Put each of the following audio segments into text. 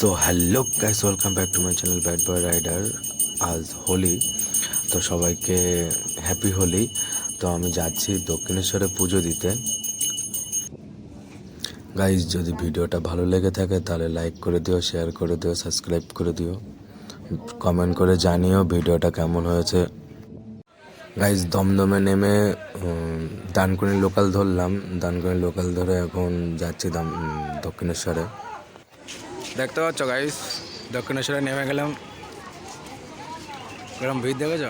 So hello guys, welcome back to my channel bad boy rider. আজ হোলি, তো সবাইকে happy Holi. তো আমি যাচ্ছি দক্ষিণেশ্বরে পুজো দিতে। গাইস, যদি ভিডিওটা ভালো লেগে থাকে তাহলে লাইক করে দিও, শেয়ার করে দিও, সাবস্ক্রাইব করে দিও, কমেন্ট করে জানিও ভিডিওটা কেমন হয়েছে। গাইস, দমদমে নেমে ডানকুনি লোকাল ধরলাম। ডানকুনি লোকাল ধরে এখন যাচ্ছি দক্ষিণেশ্বরে। দেখতে পাচ্ছ গাইস, দক্ষিণেশ্বরে নেমে গেলাম। এরকম ভিড় দেখেছ?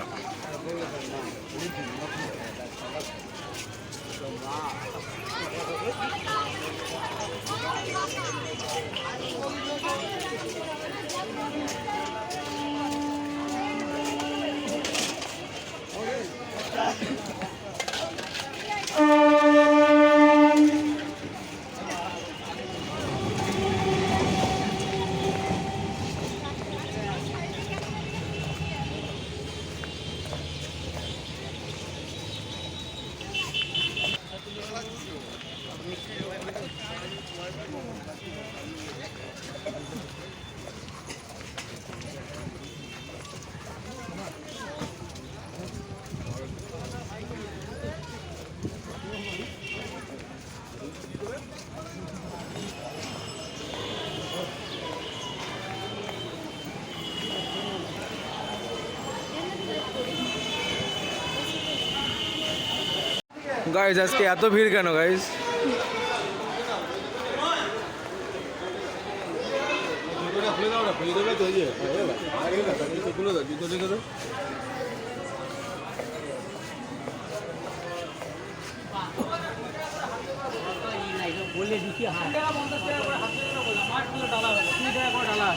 গাইস, আজকে এত ভিড় কেন গাইস?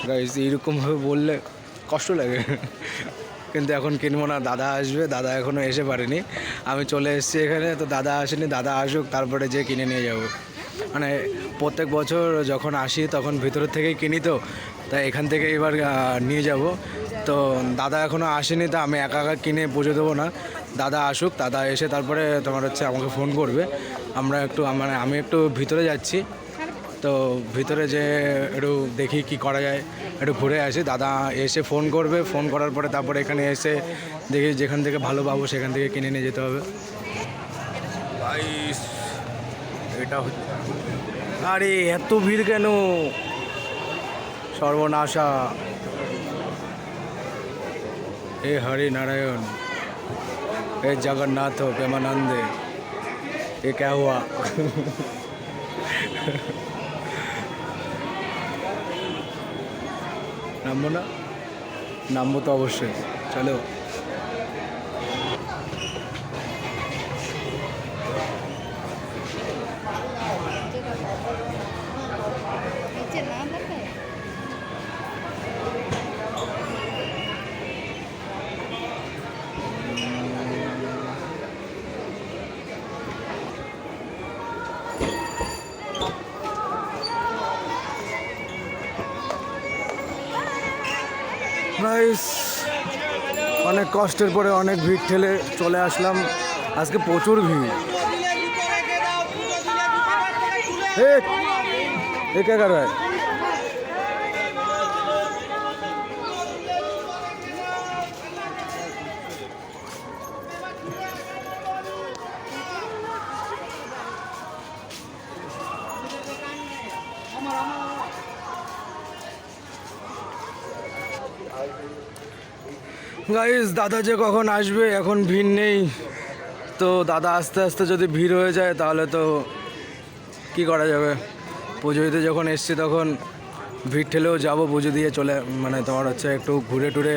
গাইস, এইরকমভাবে বললে কষ্ট লাগে, কিন্তু এখন কিনবো না। দাদা আসবে, দাদা এখনও এসে পারেনি। আমি চলে এসেছি এখানে, তো দাদা আসেনি। দাদা আসুক, তারপরে যে কিনে নিয়ে যাব। মানে প্রত্যেক বছর যখন আসি তখন ভিতরের থেকেই কিনি, তো তাই এখান থেকে এবার নিয়ে যাব। তো দাদা এখনও আসেনি, তা আমি একা একা কিনে পুজো দেবো না। দাদা আসুক, দাদা এসে তারপরে তোমার হচ্ছে আমাকে ফোন করবে। আমরা একটু মানে আমি একটু ভিতরে যাচ্ছি, তো ভিতরে যে একটু দেখি কি করা যায়, একটু ঘুরে আসি। দাদা এসে ফোন করবে, ফোন করার পরে তারপরে এখানে এসে দেখি যেখান থেকে ভালো পাবো সেখান থেকে কিনে নিয়ে যেতে হবে। গাইস, এটা আরে এত ভিড় কেন? সর্বনাশা। হে হরি নারায়ণ, হে জগন্নাথ প্রেমানন্দে, এ ক্যা হুয়া? নামবো না? নামবো তো অবশ্যই, চলো। গাইস, অনেক কষ্টের পরে অনেক ভিড় ঠেলে চলে আসলাম। আজকে প্রচুর ভিড়। কে কর রहा है? গাইস, দাদা যে কখন আসবে, এখন ভিড় নেই। তো দাদা আস্তে আস্তে যদি ভিড় হয়ে যায় তাহলে তো কি করা যাবে। পুজো দিতে যখন এসছি তখন ভিড় ঠেলেও যাবো, পুজো দিয়ে চলে, মানে তোমার হচ্ছে একটু ঘুরে টুরে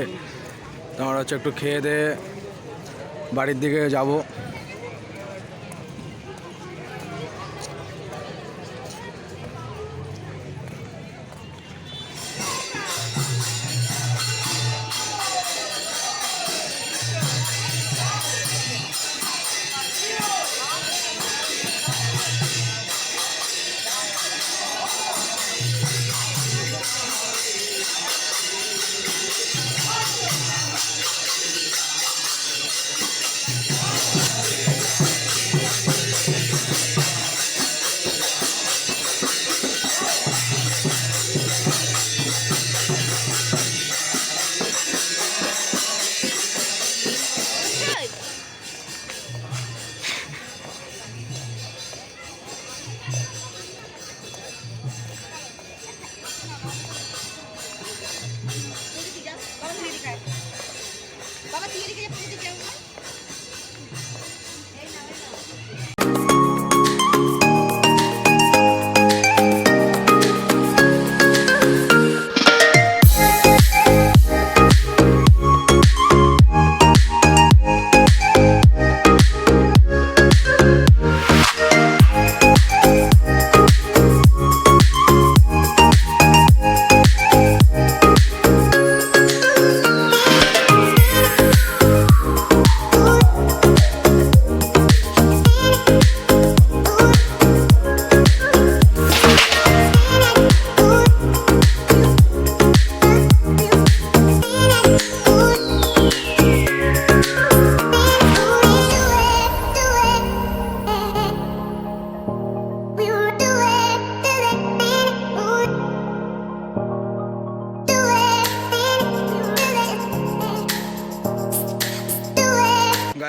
তোমার হচ্ছে একটু খেয়ে দিয়ে বাড়ির দিকে যাব।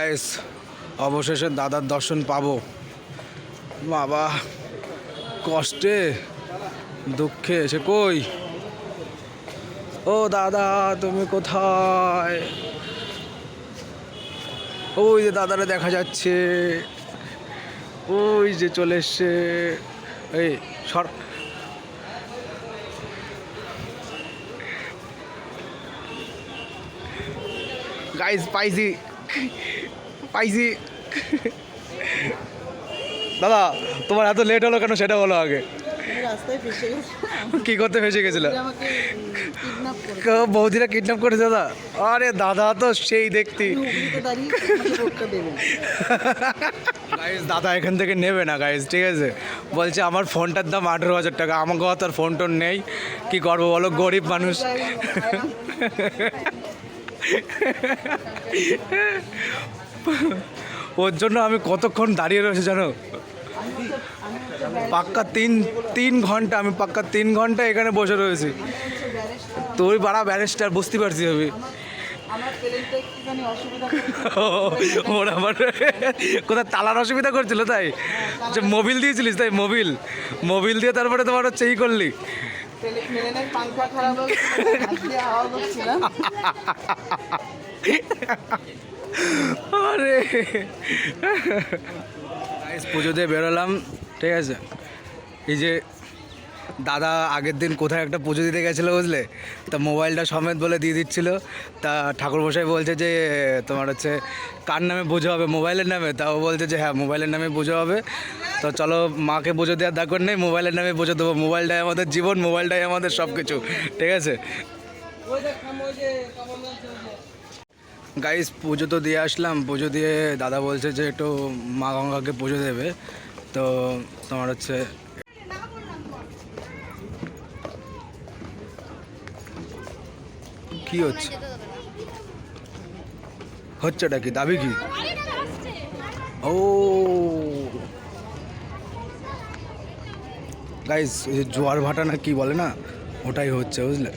গাইস অবশেষে দাদার দর্শন পাবো। বাবা কষ্টে দুঃখে এসে কই, ও দাদা তুমি কোথায়? ওই যে দাদারে দেখা যাচ্ছে, ওই যে চলে এসছে। এই সর, গাইস পাইছি পাইছি। দাদা তোমার এত লেট হলো কেন সেটা বলো আগে। কি করতে ফেসে গেছিল? বৌদিরা কিডন্যাপ করেছে দাদা? আরে দাদা তো সেই দেখতি। গাইজ দাদা এখান থেকে নেবে না গাইজ, ঠিক আছে? বলছে আমার ফোনটার দাম 18,000 টাকা, আমাকে তো আর ফোন টোন নেই, কী করবো বলো, গরিব মানুষ। ওর জন্য আমি কতক্ষণ দাঁড়িয়ে রয়েছি জানো? পাক্কা তিন ঘন্টা, আমি পাক্কা 3 ঘন্টা এখানে বসে রয়েছি। তুই বাড়া ব্যারিস্টার, বুঝতে পারছি আমি। ওর আমার কোথায় তালার অসুবিধা করছিল তাই? আচ্ছা মোবিল দিয়েছিলিস তাই? মোবিল দিয়ে তারপরে তোমার হচ্ছে ই করলি। আরে পুজো দিয়ে বেরোলাম, ঠিক আছে? এই যে দাদা আগের দিন কোথায় একটা পুজো দিতে গেছিলো বুঝলে, তা মোবাইলটা সমেত বলে দিয়ে দিচ্ছিলো। তা ঠাকুরমশাই বলছে যে তোমার হচ্ছে কার নামে পুজো হবে, মোবাইলের নামে? তাও বলছে যে হ্যাঁ মোবাইলের নামে পুজো হবে। তো চলো মাকে পুজো দেওয়ার দরকার নেই, মোবাইলের নামে পুজো দেবো। মোবাইলটাই আমাদের জীবন, মোবাইলটাই আমাদের সব কিছু, ঠিক আছে? গাইস পুজো তো দিয়ে আসলাম, পুজো দিয়ে দাদা বলছে যে একটু মা গঙ্গাকে পুজো দেবে। তো তোমার হচ্ছে কি হচ্ছেটা কি, দাবি কি? ও গাইস জোয়ার ভাটা না কি বলে না, ওটাই হচ্ছে বুঝলে।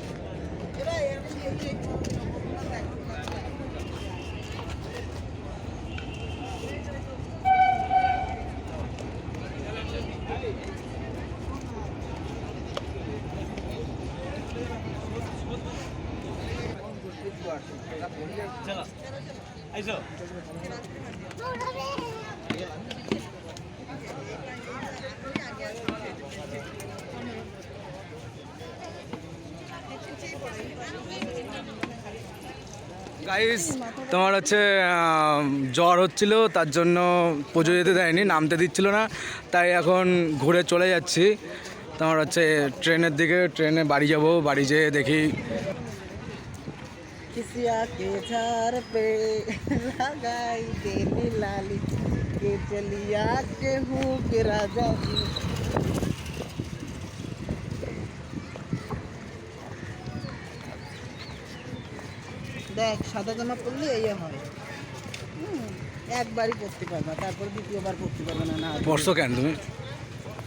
গাইস তোমার হচ্ছে জ্বর হচ্ছিল, তার জন্য পুজো যেতে দেয়নি, নামতে দিচ্ছিল না, তাই এখন ঘুরে চলে যাচ্ছি তোমার হচ্ছে ট্রেনের দিকে। ট্রেনে বাড়ি যাব, বাড়ি যেয়ে দেখি দেখ সাদা জামা পরলে এই হয়, একবারই পরতে পারবা, তারপর দ্বিতীয়বার পরতে পারবে না। না পরশো কেন তুমি?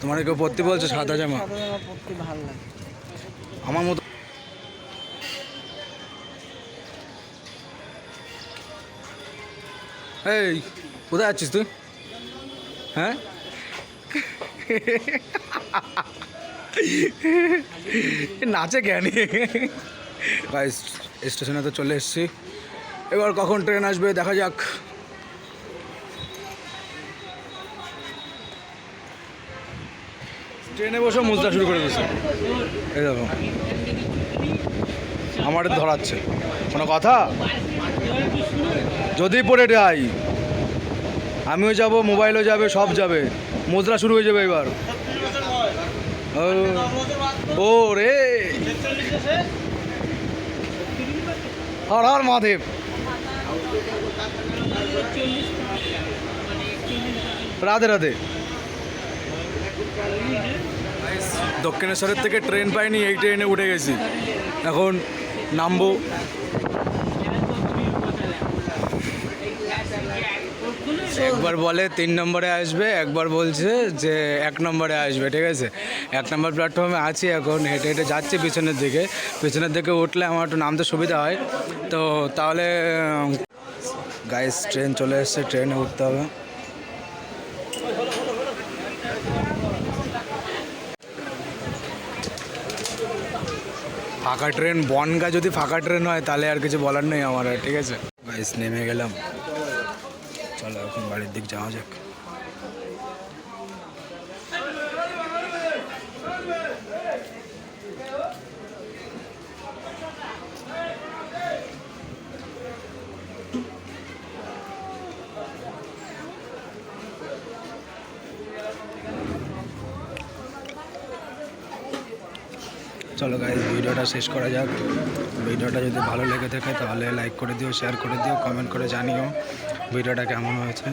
তোমার কেউ পরতে বলছো সাদা জামা? সাদা জামা পরতে ভালো লাগে আমার মতো। এই কোথায় আছিস তুই? হ্যাঁ নাচে জ্ঞানী। স্টেশনে তো চলে এসেছি, এবার কখন ট্রেন আসবে দেখা যাক। ট্রেনে বসে মুজরা শুরু করে দিচ্ছে, এই দেখো আমার ধরাচ্ছে কোনো কথা। যদি পড়ে যাই আমিও যাব, মোবাইলও যাবে, সব যাবে, মুজরা শুরু হয়ে যাবে এবার। ও রে হর হর মহাদেব। রাধে রাধে। দক্ষিণেশ্বরের থেকে ট্রেন পাইনি, এই ট্রেনে উঠে গেছি, এখন নামবো। একবার বলে 3 নম্বরে আসবে, একবার বলছে যে 1 নম্বরে আসবে, ঠিক আছে? 1 নম্বর প্ল্যাটফর্মে আছি এখন, হেঁটে হেঁটে যাচ্ছি পিছনের দিকে উঠলে আমার একটু নামতে সুবিধা হয়। তো তাহলে গাইস ট্রেন চলে এসছে, ট্রেনে উঠতে হবে। ফাঁকা ট্রেন, বনগা যদি ফাঁকা ট্রেন হয় তাহলে আর কিছু বলার নেই আমার আর, ঠিক আছে গাইস নেমে গেলাম। চলো এখন বাড়ির দিক যাওয়া যাক। চলো গাইস ভিডিওটা শেষ করা যাক। ভিডিওটা যদি ভালো লেগে থাকে তাহলে লাইক করে দিও, শেয়ার করে দিও, কমেন্ট করে জানিও ভিডিওটা কেমন হয়েছে।